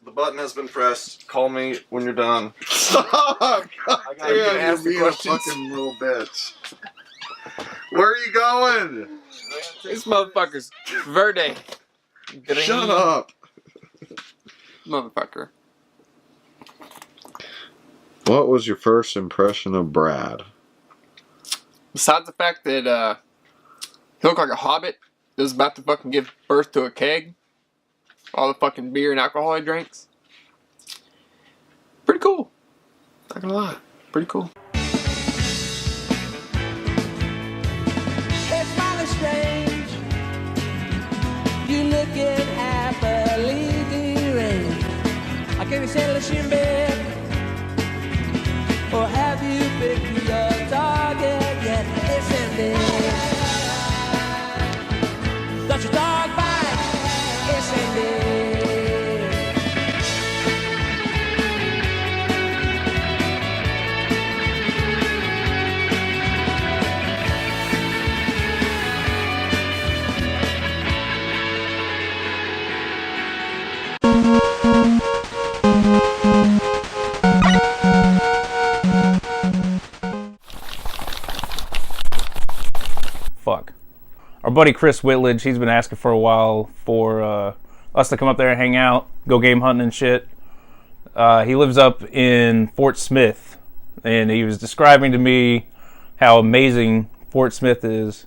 The button has been pressed. Call me when you're done. Stop! God damn, you're being a questions. fucking little bitch. Where are you going? This motherfucker's Verde. Shut up. Motherfucker. What was your first impression of Brad? Besides the fact that he looked like a hobbit that was about to fucking give birth to a keg. All the fucking beer and alcohol he drinks. Pretty cool. Not gonna lie. Pretty cool. It's mighty strange. You looking happily deranged. I can't settle in bed. Or have you picked your target yet? Listen, dear. Got your dog bite. Listen, dear. Fuck. Our buddy Chris Whitledge, he's been asking for a while for us to come up there and hang out, go game hunting and shit. He lives up in Fort Smith, and he was describing to me how amazing Fort Smith is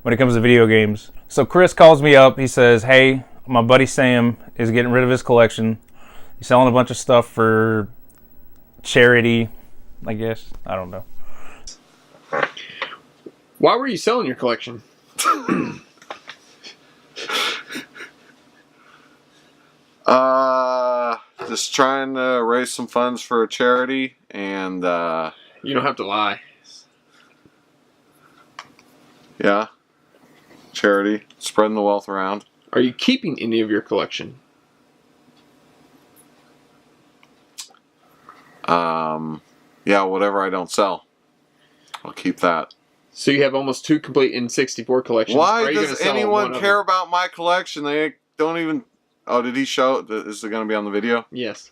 when it comes to video games. So Chris calls me up, he says, hey, my buddy Sam is getting rid of his collection. He's selling a bunch of stuff for charity, I guess. I don't know. Why were you selling your collection? Just trying to raise some funds for a charity, and You don't have to lie. yeah, charity, spreading the wealth around. Are you keeping any of your collection? Yeah, whatever I don't sell, I'll keep that. So you have almost 2 complete N64 collections. Why Are you does gonna sell anyone one of care them? about my collection? They don't even... Oh, did he show... Is it going to be on the video? Yes.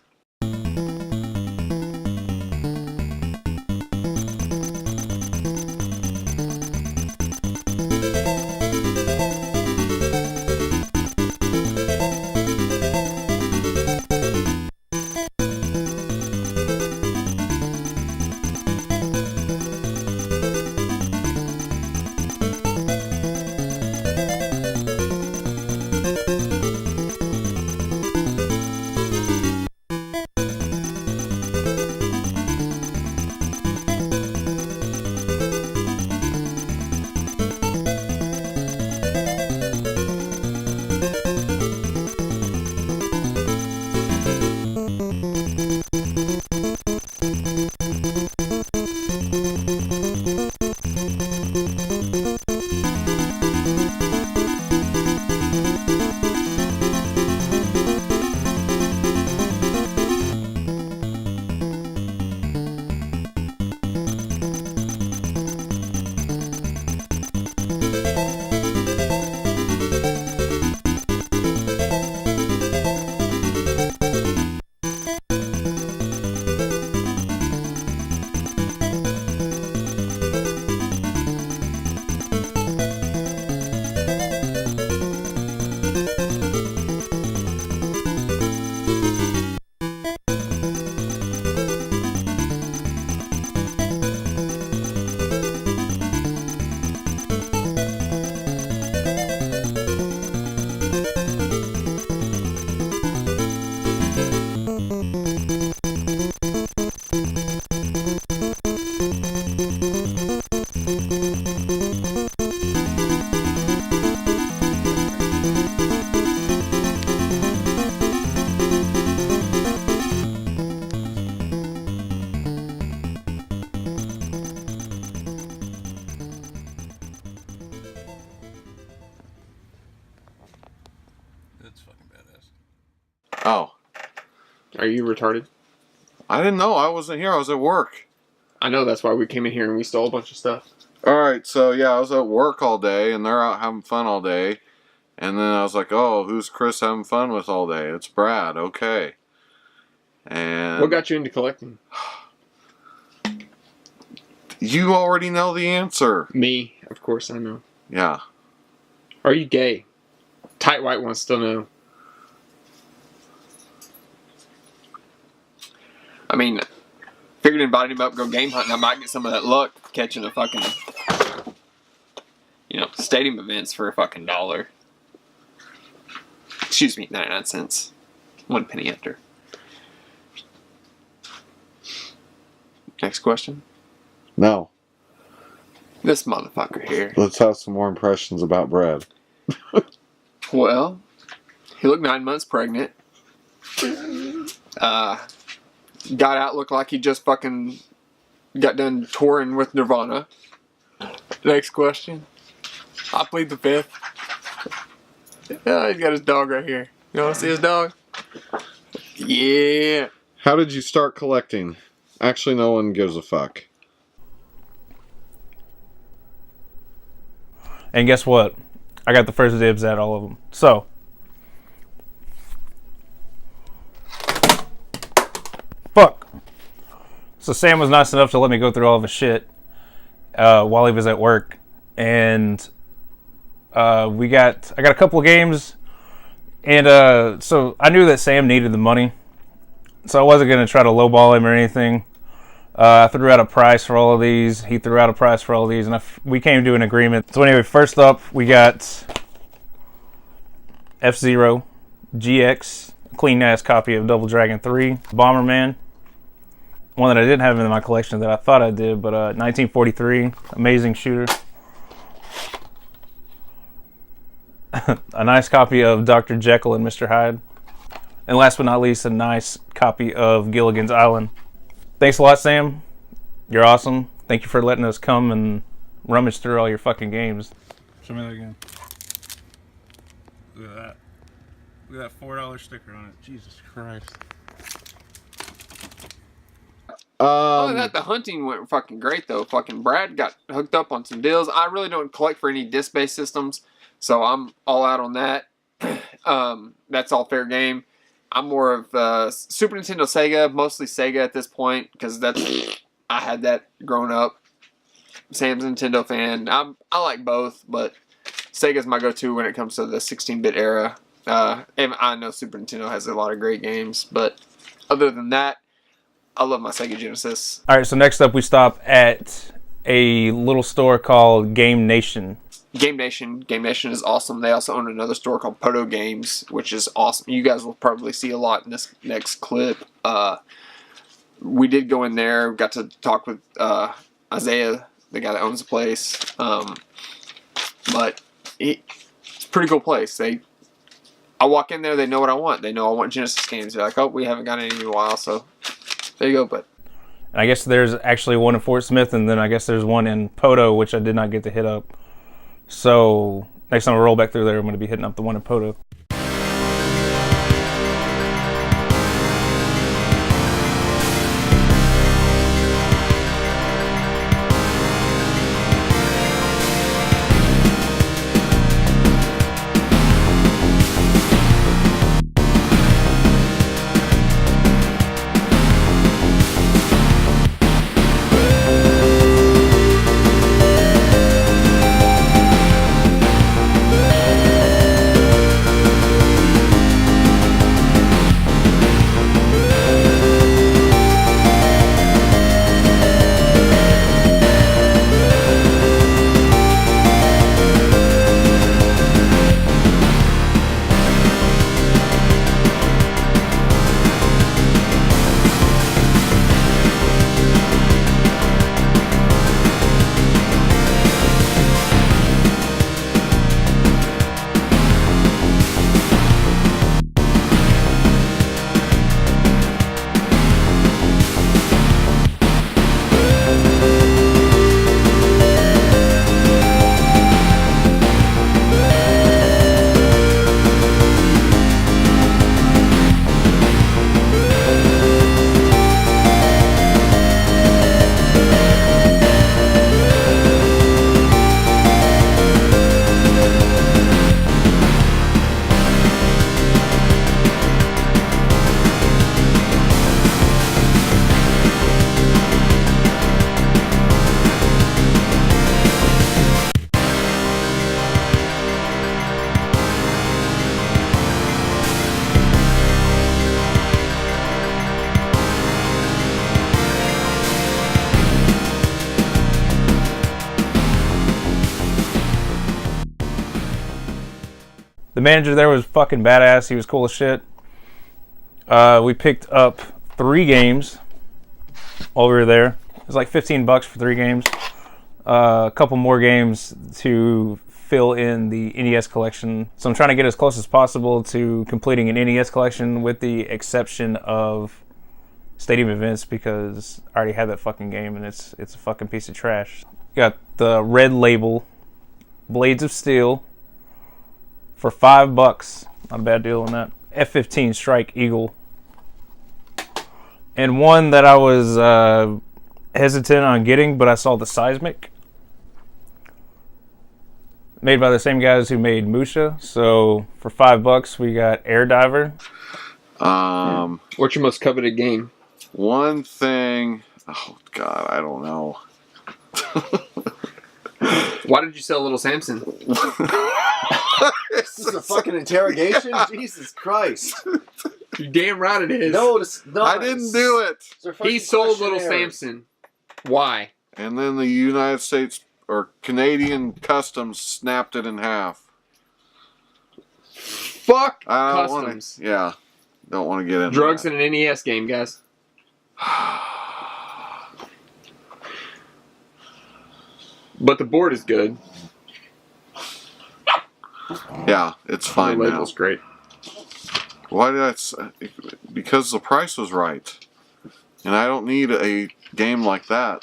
That's fucking badass. Oh. Are you retarded? I didn't know. I wasn't here. I was at work. I know, that's why we came in here and we stole a bunch of stuff. Alright, so yeah, I was at work all day, and they're out having fun all day. And then I was like, oh, who's Chris having fun with all day? It's Brad. Okay. And What got you into collecting? you already know the answer. Me, of course I know. Yeah. Are you gay? Tight White wants to know. I mean, figured inviting him up, go game hunting. I might get some of that luck catching a fucking, stadium events for a fucking $1. Excuse me, 99 cents. 1 penny after. Next question. No. This motherfucker here. Let's have some more impressions about Brad. Well, he looked 9 months pregnant. Got out, looked like he just fucking got done touring with Nirvana. Next question. I plead the fifth. Yeah, he's got his dog right here. You want to see his dog? Yeah. How did you start collecting? Actually, no one gives a fuck. And guess what? I got the first dibs at all of them. So, fuck. So Sam was nice enough to let me go through all of his shit while he was at work, and I got a couple of games, and so I knew that Sam needed the money, so I wasn't gonna try to lowball him or anything. I threw out a price for all of these. He threw out a price for all of these, and we came to an agreement. So anyway, first up, we got F-Zero GX, a clean-ass copy of Double Dragon 3. Bomberman, one that I didn't have in my collection that I thought I did, but 1943, amazing shooter. A nice copy of Dr. Jekyll and Mr. Hyde. And last but not least, a nice copy of Gilligan's Island. Thanks a lot, Sam. You're awesome. Thank you for letting us come and rummage through all your fucking games. Show me that again. Look at that. Look at that $4 sticker on it. Jesus Christ. Other than that, the hunting went fucking great, though. Fucking Brad got hooked up on some deals. I really don't collect for any disc-based systems, so I'm all out on that. That's all fair game. I'm more of Super Nintendo, Sega, mostly Sega at this point, because I had that growing up. Sam's a Nintendo fan. I like both, but Sega's my go-to when it comes to the 16-bit era. And I know Super Nintendo has a lot of great games, but other than that, I love my Sega Genesis. All right, so next up we stop at a little store called Game Nation. Game Nation is awesome. They also own another store called Poto Games, which is awesome. You guys will probably see a lot in this next clip. We did go in there, got to talk with Isaiah, the guy that owns the place. But it's a pretty cool place. I walk in there, they know what I want. They know I want Genesis games. They're like, oh, we haven't got any in a while, so there you go, bud. And I guess there's actually one in Fort Smith, and then I guess there's one in Poto, which I did not get to hit up. So next time I roll back through there, I'm going to be hitting up the one in Poto. The manager there was fucking badass. He was cool as shit. We picked up 3 games while we were there. It was like $15 for 3 games. A couple more games to fill in the NES collection. So I'm trying to get as close as possible to completing an NES collection, with the exception of Stadium Events, because I already had that fucking game and it's a fucking piece of trash. Got the Red Label Blades of Steel for $5. Not a bad deal on that. F-15 Strike Eagle. And one that I was hesitant on getting, but I saw the Seismic. Made by the same guys who made Musha. So for $5 we got Air Diver. What's your most coveted game? One thing. Oh God, I don't know. Why did you sell Little Samson? This is a fucking interrogation? Jesus Christ. You're damn right it is. No, it's not. I didn't do it. He sold Little Samson. Why? And then the United States or Canadian Customs snapped it in half. Fuck I don't customs. don't want to get into Drugs that. in an NES game, guys. But the board is good. Yeah, it's fine the now. label's great. Why did I? Because the price was right, and I don't need a game like that.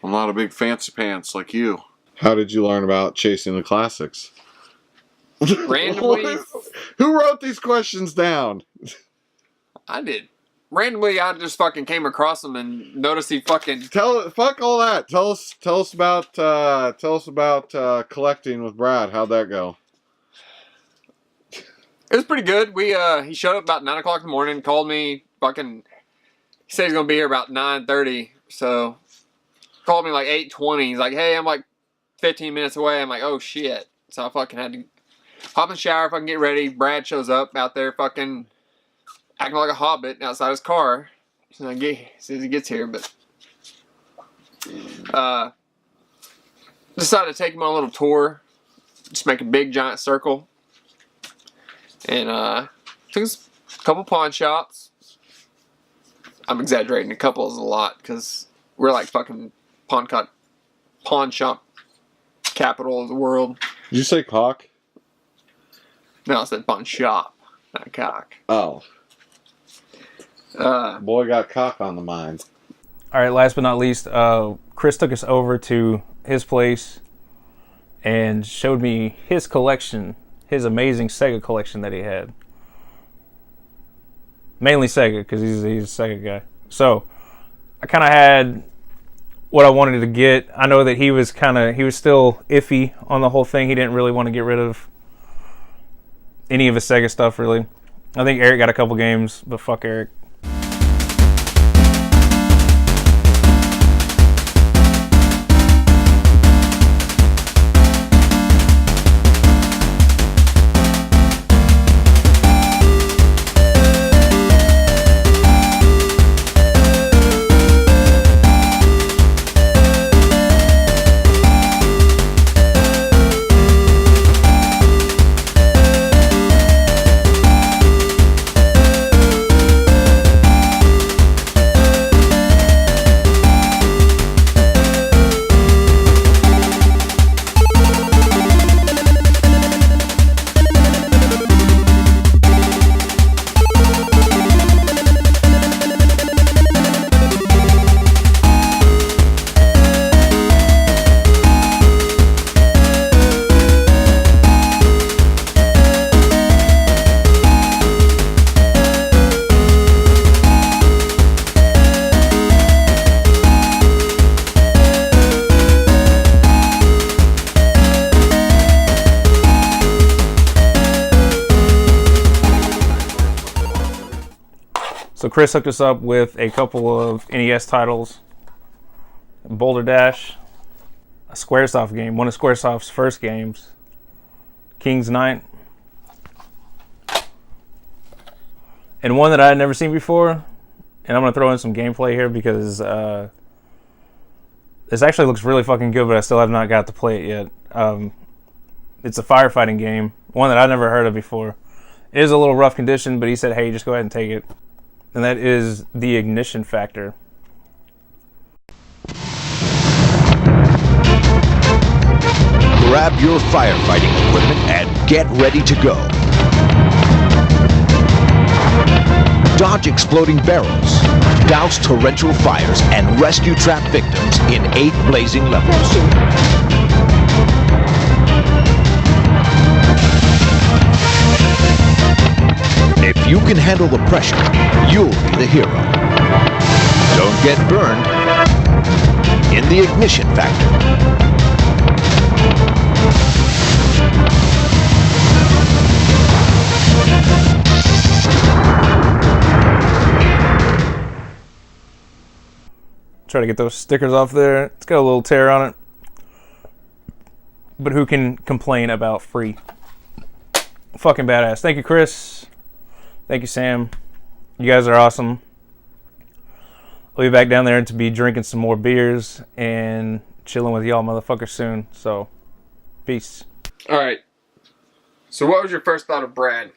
I'm not a big fancy pants like you. How did you learn about chasing the classics? Randomly, Who wrote these questions down? I did. Randomly, I just fucking came across him and noticed he fucking. Fuck all that. Tell us about collecting with Brad. How'd that go? It was pretty good. He showed up about 9 o'clock in the morning, called me, fucking. He said he's gonna be here about 9:30, so called me like 8:20. He's like, "Hey, I'm like 15 minutes away." I'm like, "Oh shit!" So I fucking had to hop in the shower, fucking get ready. Brad shows up out there, fucking acting like a hobbit outside his car. So as soon as he gets here, but decided to take him on a little tour, just make a big giant circle, and took us a couple pawn shops. I'm exaggerating. A couple is a lot because we're like fucking pawn shop capital of the world. Did you say cock? No, I said pawn shop, not cock. Oh. Boy got cock on the mind. All right, last but not least, Chris took us over to his place and showed me his collection, his amazing Sega collection that he had. Mainly Sega, because he's a Sega guy. So I kind of had what I wanted to get. I know that he was still iffy on the whole thing. He didn't really want to get rid of any of his Sega stuff, really. I think Eric got a couple games, but fuck Eric. So Chris hooked us up with a couple of NES titles. Boulder Dash, a Squaresoft game, one of Squaresoft's first games, King's Knight, and one that I had never seen before, and I'm going to throw in some gameplay here because this actually looks really fucking good, but I still have not got to play it yet. It's a firefighting game one that I never heard of before. It is a little rough condition, but he said, hey, just go ahead and take it. And that is the Ignition Factor. Grab your firefighting equipment and get ready to go. Dodge exploding barrels, douse torrential fires, and rescue trapped victims in 8 blazing levels. If you can handle the pressure, you'll be the hero. Don't get burned in the Ignition Factor. Try to get those stickers off there. It's got a little tear on it. But who can complain about free? Fucking badass. Thank you, Chris. Thank you, Sam. You guys are awesome. I'll be back down there to be drinking some more beers and chilling with y'all motherfuckers soon. So, peace. All right. So what was your first thought of Brad?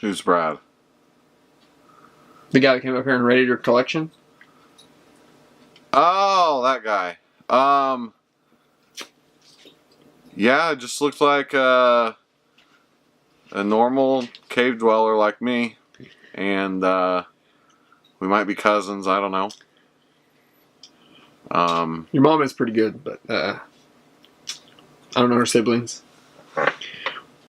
Who's Brad? The guy that came up here and raided your collection? Oh, that guy. Yeah, it just looked like a normal cave dweller like me. And we might be cousins, I don't know. Your mom is pretty good, but I don't know her siblings.